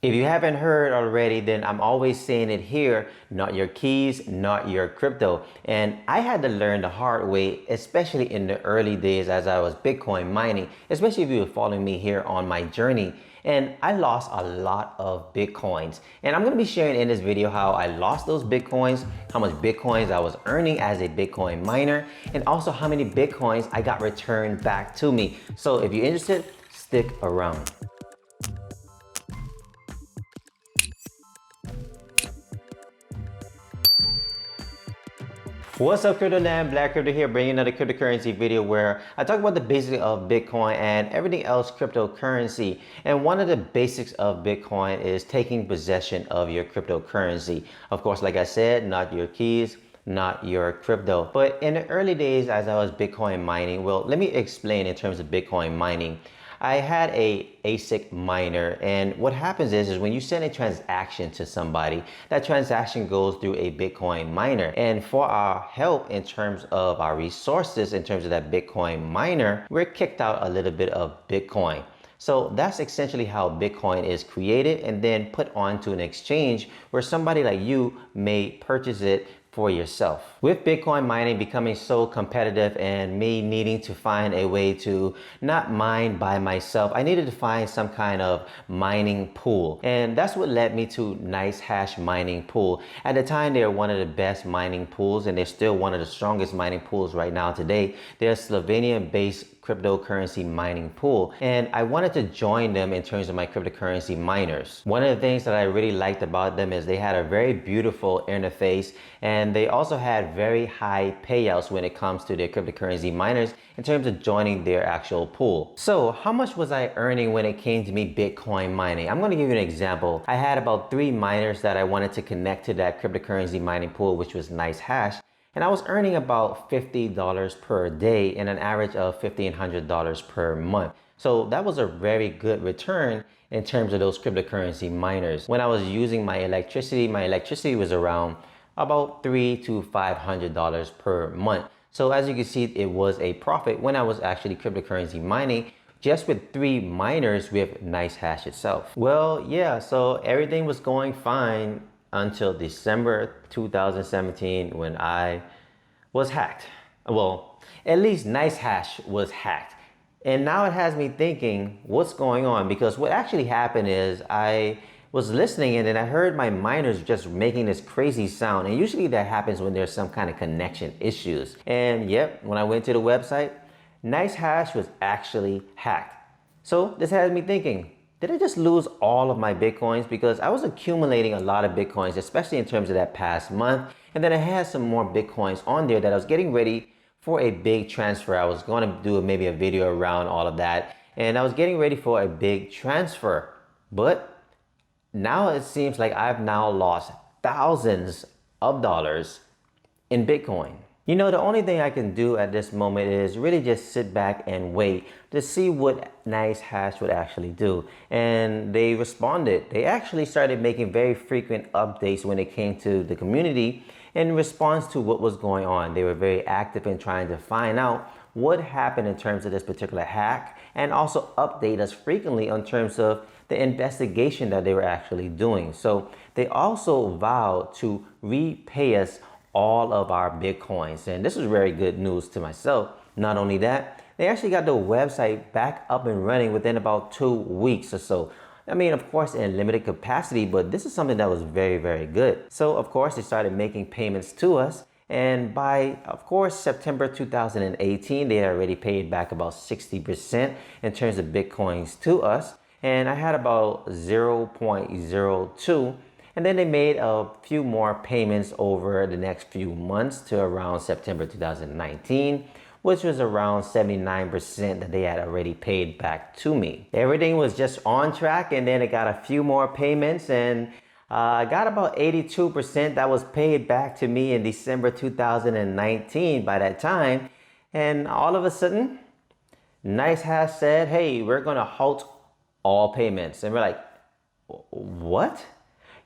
If you haven't heard already, then I'm always saying it here, not your keys, not your crypto. And I had to learn the hard way, especially in the early days as I was Bitcoin mining, especially if you were following me here on my journey. And I lost a lot of Bitcoins. And I'm gonna be sharing in this video how I lost those Bitcoins, how much Bitcoins I was earning as a Bitcoin miner, and also how many Bitcoins I got returned back to me. So if you're interested, stick around. What's up, Crypto Land? Black Crypto here, bringing another cryptocurrency video where I talk about the basics of Bitcoin and everything else cryptocurrency. And one of the basics of Bitcoin is taking possession of your cryptocurrency. Of course, like I said, not your keys, not your crypto. But in the early days as I was Bitcoin mining, well, let me explain in terms of Bitcoin mining. I had a ASIC miner, and what happens is when you send a transaction to somebody, that transaction goes through a Bitcoin miner. And for our help in terms of our resources, in terms of that Bitcoin miner, we're kicked out a little bit of Bitcoin. So that's essentially how Bitcoin is created and then put onto an exchange where somebody like you may purchase it for yourself. With Bitcoin mining becoming so competitive and me needing to find a way to not mine by myself, I needed to find some kind of mining pool. And that's what led me to NiceHash Mining Pool. At the time, they were one of the best mining pools, and they're still one of the strongest mining pools right now today. They're a Slovenian-based cryptocurrency mining pool, and I wanted to join them in terms of my cryptocurrency miners. One of the things that I really liked about them is they had a very beautiful interface, and they also had very high payouts when it comes to their cryptocurrency miners in terms of joining their actual pool. So how much was I earning when it came to me Bitcoin mining? I'm going to give you an example. I had about 3 miners that I wanted to connect to that cryptocurrency mining pool, which was NiceHash. And I was earning about $50 per day and an average of $1,500 per month. So that was a very good return in terms of those cryptocurrency miners. When I was using my electricity was around about $300 to $500 per month. So as you can see, it was a profit when I was actually cryptocurrency mining just with 3 miners with NiceHash itself. Well, yeah, so everything was going fine until December 2017 when I was hacked. Well, at least NiceHash was hacked. And now it has me thinking, what's going on? Because what actually happened is I was listening and then I heard my miners just making this crazy sound. And usually that happens when there's some kind of connection issues. And yep, when I went to the website, NiceHash was actually hacked. So this has me thinking, did I just lose all of my Bitcoins? Because I was accumulating a lot of Bitcoins, especially in terms of that past month. And then I had some more Bitcoins on there that I was getting ready for a big transfer. I was going to do maybe a video around all of that. And I was getting ready for a big transfer. But now it seems like I've now lost thousands of dollars in Bitcoin. You know, the only thing I can do at this moment is really just sit back and wait to see what NiceHash would actually do. And they responded. They actually started making very frequent updates when it came to the community in response to what was going on. They were very active in trying to find out what happened in terms of this particular hack and also update us frequently in terms of the investigation that they were actually doing. So they also vowed to repay us all of our Bitcoins. And this is very good news to myself. Not only that, they actually got the website back up and running within about 2 weeks or so. I mean, of course, in limited capacity, but this is something that was very, very good. So, of course, they started making payments to us. And by, of course, September 2018, they had already paid back about 60% in terms of Bitcoins to us. And I had about 0.02. And then they made a few more payments over the next few months to around September 2019, which was around 79% that they had already paid back to me. Everything was just on track, and then I got a few more payments, and I got about 82% that was paid back to me in December 2019 by that time. And all of a sudden, NiceHash said, hey, we're gonna halt all payments. And we're like, what?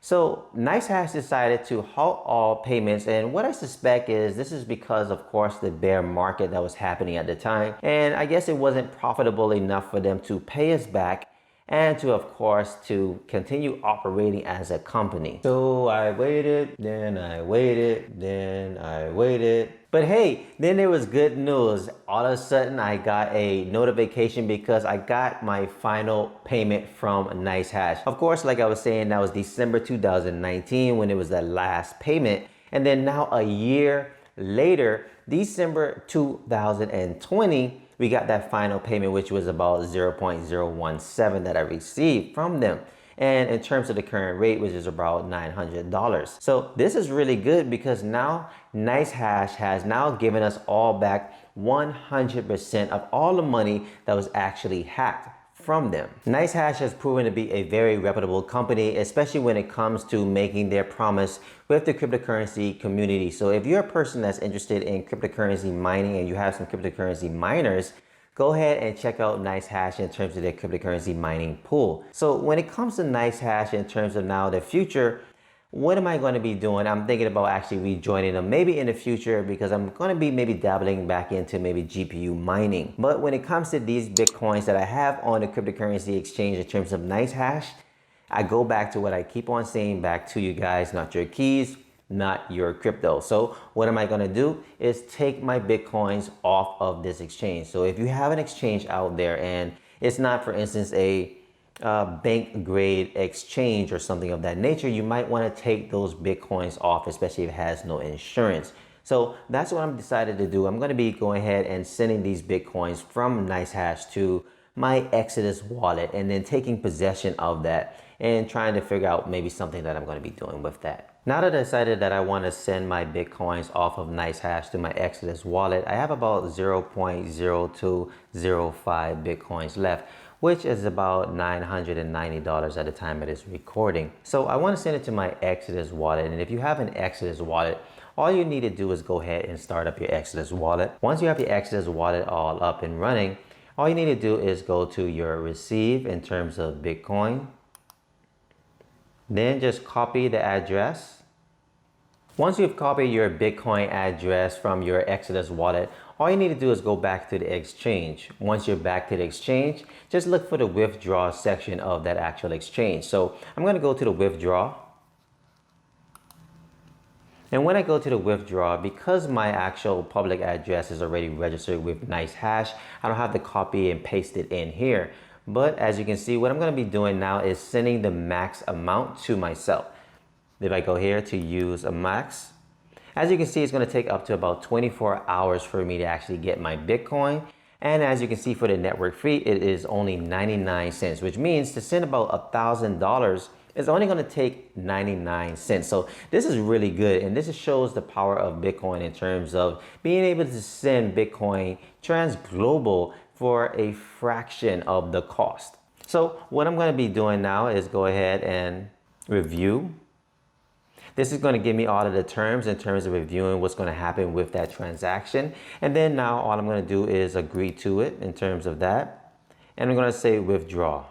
So NiceHash decided to halt all payments, and what I suspect is this is because, of course, the bear market that was happening at the time, and I guess it wasn't profitable enough for them to pay us back and to, of course, to continue operating as a company. So I waited, then I waited, then I waited. But hey, then there was good news. All of a sudden, I got a notification because I got my final payment from NiceHash. Of course, like I was saying, that was December 2019 when it was that last payment. And then now a year later, December 2020, we got that final payment, which was about 0.017 that I received from them. And in terms of the current rate, which is about $900. So this is really good because now NiceHash has now given us all back 100% of all the money that was actually hacked from them. NiceHash has proven to be a very reputable company, especially when it comes to making their promise with the cryptocurrency community. So if you're a person that's interested in cryptocurrency mining and you have some cryptocurrency miners, go ahead and check out NiceHash in terms of their cryptocurrency mining pool. So when it comes to NiceHash in terms of now the future, what am I going to be doing? I'm thinking about actually rejoining them maybe in the future because I'm going to be maybe dabbling back into maybe GPU mining. But when it comes to these Bitcoins that I have on the cryptocurrency exchange in terms of NiceHash, I go back to what I keep on saying back to you guys, not your keys, not your crypto. So what am I going to do is take my Bitcoins off of this exchange. So if you have an exchange out there and it's not, for instance, a bank grade exchange or something of that nature, you might want to take those Bitcoins off, especially if it has no insurance. So that's what I'm decided to do. I'm going to be going ahead and sending these Bitcoins from NiceHash to my Exodus wallet and then taking possession of that and trying to figure out maybe something that I'm going to be doing with that. Now that I decided that I want to send my Bitcoins off of NiceHash to my Exodus wallet, I have about 0.0205 Bitcoins left, which is about $990 at the time of this recording. So I want to send it to my Exodus wallet. And if you have an Exodus wallet, all you need to do is go ahead and start up your Exodus wallet. Once you have your Exodus wallet all up and running, all you need to do is go to your receive in terms of Bitcoin. Then just copy the address. Once you've copied your Bitcoin address from your Exodus wallet, all you need to do is go back to the exchange. Once you're back to the exchange, just look for the withdraw section of that actual exchange. So I'm going to go to the withdraw. And when I go to the withdraw, because my actual public address is already registered with NiceHash, I don't have to copy and paste it in here. But as you can see, what I'm going to be doing now is sending the max amount to myself. If I go here to use a max, as you can see, it's going to take up to about 24 hours for me to actually get my Bitcoin. And as you can see, for the network fee, it is only 99 cents, which means to send about $1,000 is only going to take 99 cents. So this is really good. And this shows the power of Bitcoin in terms of being able to send Bitcoin trans-global for a fraction of the cost. So what I'm going to be doing now is go ahead and review. This is going to give me all of the terms in terms of reviewing what's going to happen with that transaction. And then now all I'm going to do is agree to it in terms of that. And I'm going to say withdraw.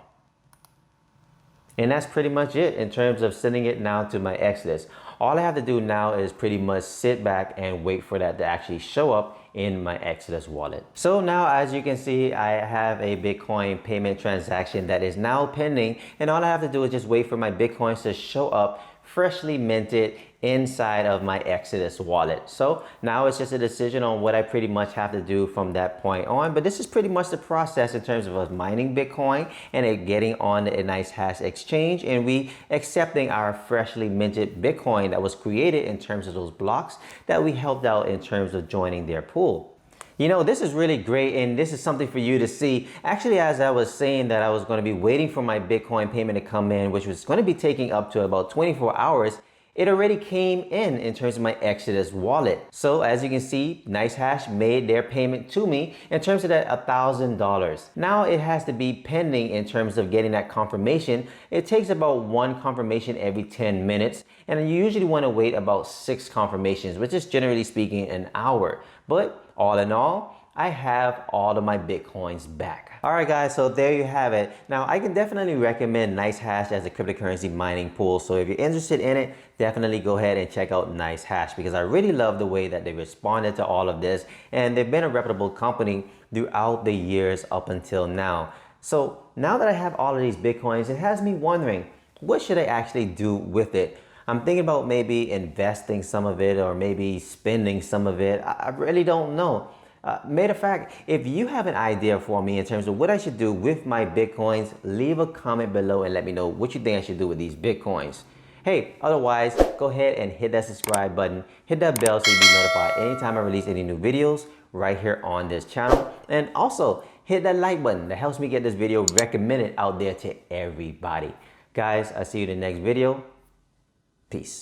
And that's pretty much it in terms of sending it now to my Exodus. All I have to do now is pretty much sit back and wait for that to actually show up in my Exodus wallet. So now, as you can see, I have a Bitcoin payment transaction that is now pending. And all I have to do is just wait for my Bitcoins to show up freshly minted inside of my Exodus wallet. So now it's just a decision on what I pretty much have to do from that point on. But this is pretty much the process in terms of us mining Bitcoin and it getting on the NiceHash exchange and we accepting our freshly minted Bitcoin that was created in terms of those blocks that we helped out in terms of joining their pool. You know, this is really great and this is something for you to see. Actually, as I was saying that I was going to be waiting for my Bitcoin payment to come in, which was going to be taking up to about 24 hours, it already came in terms of my Exodus wallet. So as you can see, NiceHash made their payment to me in terms of that $1,000. Now it has to be pending in terms of getting that confirmation. It takes about one confirmation every 10 minutes. And you usually want to wait about 6 confirmations, which is generally speaking an hour. But all in all, I have all of my Bitcoins back. All right, guys, so there you have it. Now, I can definitely recommend NiceHash as a cryptocurrency mining pool. So if you're interested in it, definitely go ahead and check out NiceHash because I really love the way that they responded to all of this. And they've been a reputable company throughout the years up until now. So now that I have all of these Bitcoins, it has me wondering, what should I actually do with it? I'm thinking about maybe investing some of it or maybe spending some of it. I really don't know. Matter of fact, if you have an idea for me in terms of what I should do with my Bitcoins, leave a comment below and let me know what you think I should do with these Bitcoins. Hey, otherwise, go ahead and hit that subscribe button, hit that bell so you'll be notified anytime I release any new videos right here on this channel. And also, hit that like button that helps me get this video recommended out there to everybody. Guys, I'll see you in the next video. Peace.